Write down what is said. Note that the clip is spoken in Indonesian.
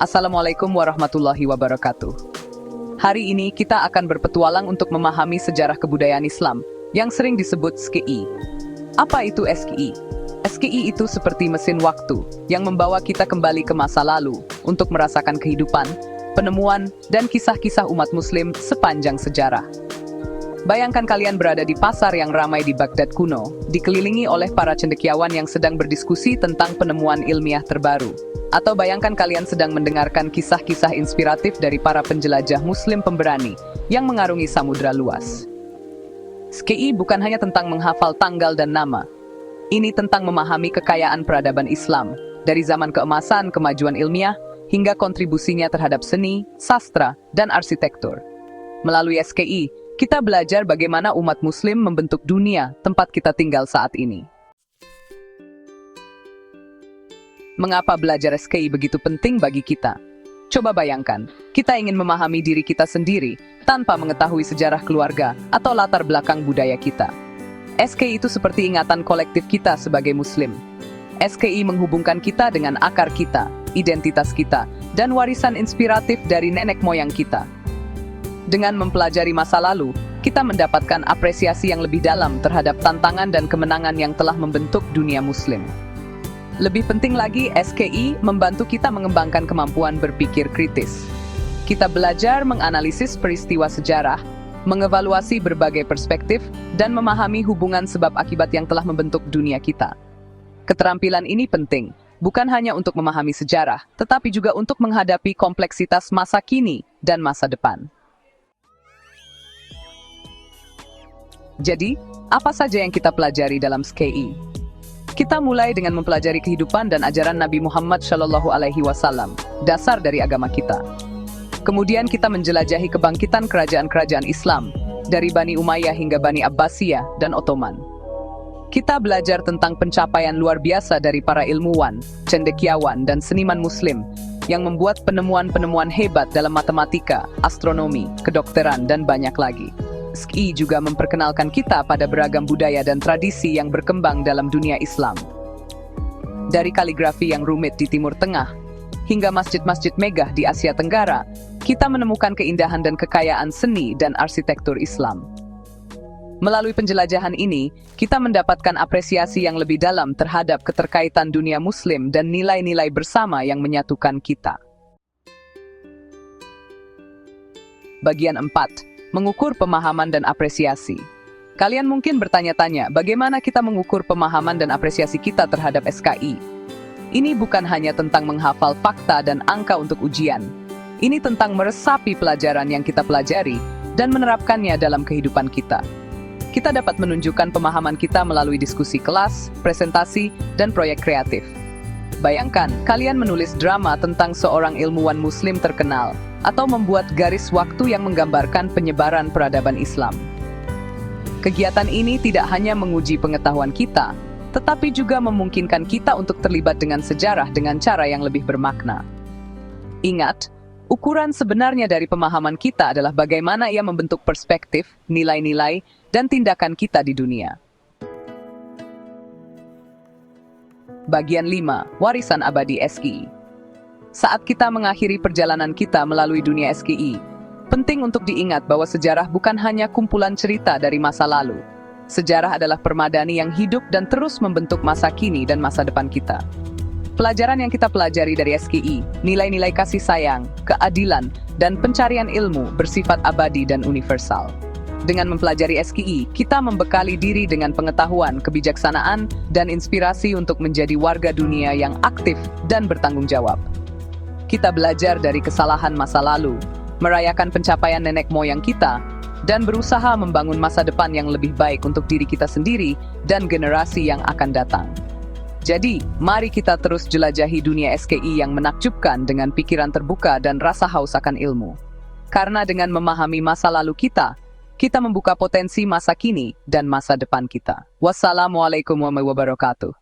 Assalamualaikum warahmatullahi wabarakatuh. Hari ini kita akan berpetualang untuk memahami sejarah kebudayaan Islam yang sering disebut SKI. Apa itu SKI? SKI itu seperti mesin waktu yang membawa kita kembali ke masa lalu untuk merasakan kehidupan, penemuan, dan kisah-kisah umat Muslim sepanjang sejarah. Bayangkan kalian berada di pasar yang ramai di Baghdad kuno, dikelilingi oleh para cendekiawan yang sedang berdiskusi tentang penemuan ilmiah terbaru. Atau bayangkan kalian sedang mendengarkan kisah-kisah inspiratif dari para penjelajah Muslim pemberani yang mengarungi samudra luas. SKI bukan hanya tentang menghafal tanggal dan nama. Ini tentang memahami kekayaan peradaban Islam, dari zaman keemasan kemajuan ilmiah, hingga kontribusinya terhadap seni, sastra, dan arsitektur. Melalui SKI, kita belajar bagaimana umat Muslim membentuk dunia tempat kita tinggal saat ini. Mengapa belajar SKI begitu penting bagi kita? Coba bayangkan, kita ingin memahami diri kita sendiri tanpa mengetahui sejarah keluarga atau latar belakang budaya kita. SKI itu seperti ingatan kolektif kita sebagai Muslim. SKI menghubungkan kita dengan akar kita, identitas kita, dan warisan inspiratif dari nenek moyang kita. Dengan mempelajari masa lalu, kita mendapatkan apresiasi yang lebih dalam terhadap tantangan dan kemenangan yang telah membentuk dunia Muslim. Lebih penting lagi, SKI membantu kita mengembangkan kemampuan berpikir kritis. Kita belajar menganalisis peristiwa sejarah, mengevaluasi berbagai perspektif, dan memahami hubungan sebab akibat yang telah membentuk dunia kita. Keterampilan ini penting, bukan hanya untuk memahami sejarah, tetapi juga untuk menghadapi kompleksitas masa kini dan masa depan. Jadi, apa saja yang kita pelajari dalam SKI? Kita mulai dengan mempelajari kehidupan dan ajaran Nabi Muhammad SAW, dasar dari agama kita. Kemudian kita menjelajahi kebangkitan kerajaan-kerajaan Islam, dari Bani Umayyah hingga Bani Abbasiyah dan Ottoman. Kita belajar tentang pencapaian luar biasa dari para ilmuwan, cendekiawan, dan seniman Muslim, yang membuat penemuan-penemuan hebat dalam matematika, astronomi, kedokteran, dan banyak lagi. SKI juga memperkenalkan kita pada beragam budaya dan tradisi yang berkembang dalam dunia Islam. Dari kaligrafi yang rumit di Timur Tengah, hingga masjid-masjid megah di Asia Tenggara, kita menemukan keindahan dan kekayaan seni dan arsitektur Islam. Melalui penjelajahan ini, kita mendapatkan apresiasi yang lebih dalam terhadap keterkaitan dunia Muslim dan nilai-nilai bersama yang menyatukan kita. Bagian 4. Mengukur pemahaman dan apresiasi. Kalian mungkin bertanya-tanya, bagaimana kita mengukur pemahaman dan apresiasi kita terhadap SKI? Ini bukan hanya tentang menghafal fakta dan angka untuk ujian. Ini tentang meresapi pelajaran yang kita pelajari dan menerapkannya dalam kehidupan kita. Kita dapat menunjukkan pemahaman kita melalui diskusi kelas, presentasi, dan proyek kreatif. Bayangkan, kalian menulis drama tentang seorang ilmuwan Muslim terkenal, atau membuat garis waktu yang menggambarkan penyebaran peradaban Islam. Kegiatan ini tidak hanya menguji pengetahuan kita, tetapi juga memungkinkan kita untuk terlibat dengan sejarah dengan cara yang lebih bermakna. Ingat, ukuran sebenarnya dari pemahaman kita adalah bagaimana ia membentuk perspektif, nilai-nilai, dan tindakan kita di dunia. Bagian 5. Warisan abadi SKI. Saat kita mengakhiri perjalanan kita melalui dunia SKI, penting untuk diingat bahwa sejarah bukan hanya kumpulan cerita dari masa lalu. Sejarah adalah permadani yang hidup dan terus membentuk masa kini dan masa depan kita. Pelajaran yang kita pelajari dari SKI, nilai-nilai kasih sayang, keadilan, dan pencarian ilmu bersifat abadi dan universal. Dengan mempelajari SKI, kita membekali diri dengan pengetahuan, kebijaksanaan, dan inspirasi untuk menjadi warga dunia yang aktif dan bertanggung jawab. Kita belajar dari kesalahan masa lalu, merayakan pencapaian nenek moyang kita, dan berusaha membangun masa depan yang lebih baik untuk diri kita sendiri dan generasi yang akan datang. Jadi, mari kita terus jelajahi dunia SKI yang menakjubkan dengan pikiran terbuka dan rasa haus akan ilmu. Karena dengan memahami masa lalu kita membuka potensi masa kini dan masa depan kita. Wassalamualaikum warahmatullahi wabarakatuh.